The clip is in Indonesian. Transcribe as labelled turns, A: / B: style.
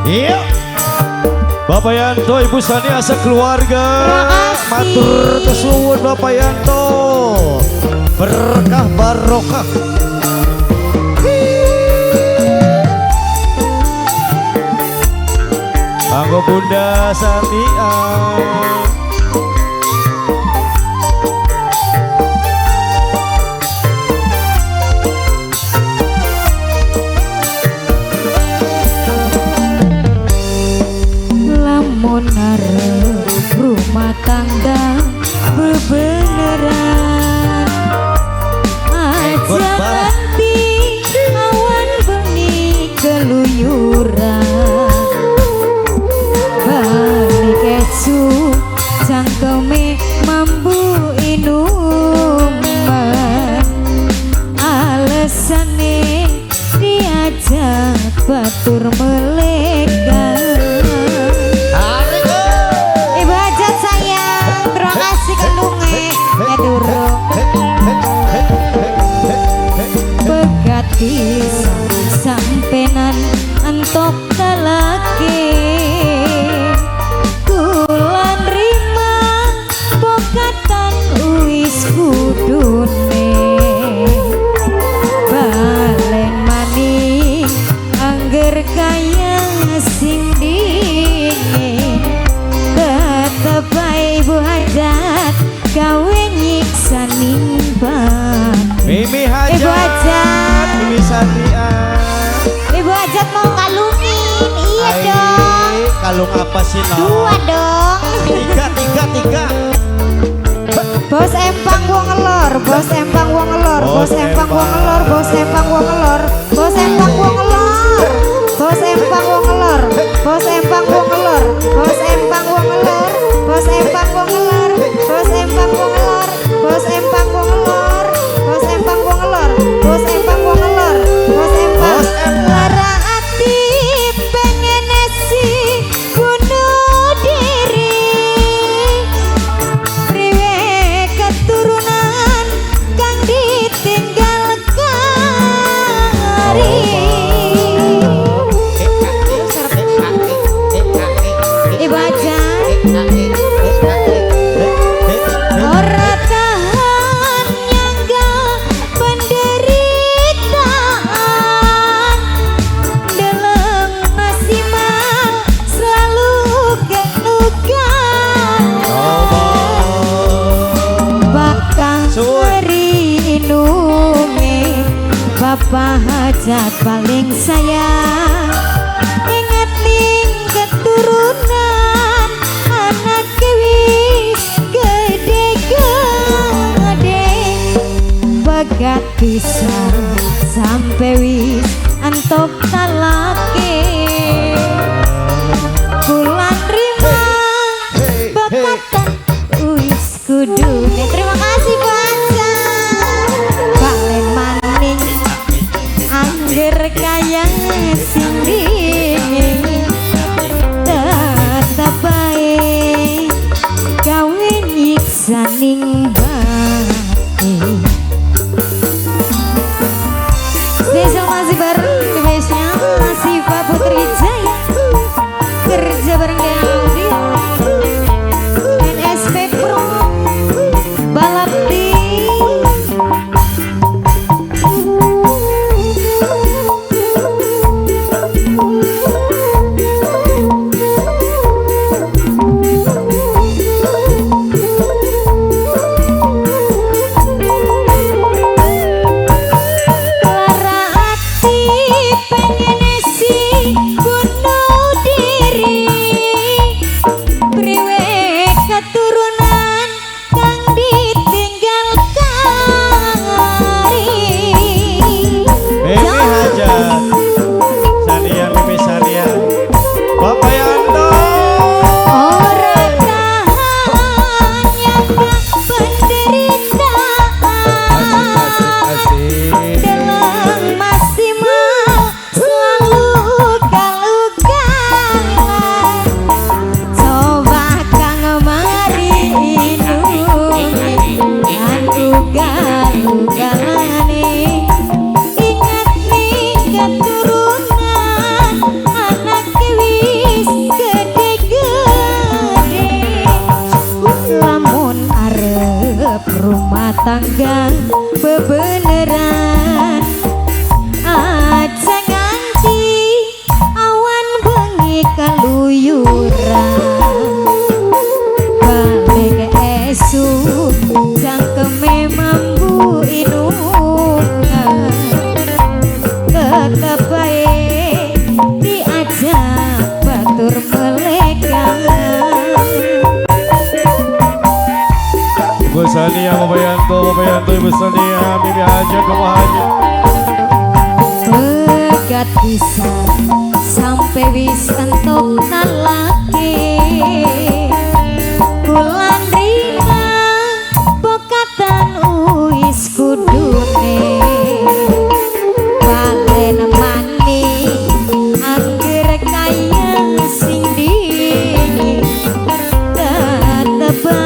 A: Iya. Bapak Yanto, Ibu Sania sekeluarga. Matur kesuwun Bapak Yanto. Berkah barokah. Anggo Bunda Sania.
B: Rumah tangga bebeneran aja nanti awan bengi keluyuran balik kecu cangkeme mambu inuman alesane diajak batur melekan. Begati sampenan entok telake kulan rima pokatan uis kudune balen maning angger kaya sing dingin tetep ibu hajat gawe nyiksa nimban.
A: Mimi Hajat,
B: Ibu Hajat,
A: Mimi Sania.
B: Ibu Hajat mau kalungin, iya dong.
A: Kalung apa sih no?
B: 2 dong.
A: 3.
B: Bos empang gua ngelor, bos empang gua ngelor, bos empang gua ngelor, bos empang gua ngelor, bos empang gua ngelor, bos empang gua ngelor, bos empang gua ngelor, bos empang gua ngelor, bos empang gua ngelor, bos empang gua ngelor, bos empang gua ngelor, bos empang gua ngelor, bos empang gua ngelor, bos empang lara ati pengen sih bunuh diri priwe keturunan kang ditinggal kari Ibu Hajat ora tahan nyangga penderitaan deleng masimal selalu kenukan bakang merinungi Bapak Hajat paling sayang ingat ning keturunan anak wis gede-gede bagat pisan sampai wis antok talake bulan rima bapatan wis kudune. Terima kasih baca balen maning angger kaya tangga bebeneran aja nganti awan bengi kaluyuran balik esuk cangkeme mambu inungan tetep bae diajak batur melegang
A: Ibu Sania, Bapak Yanto, Ibu Sania, Mimi Haja, Bapak Haji.
B: Begat bisa sampai wis entuk nalake bulan rina bokatan uis kudune balen mani angger kaya sing di tetep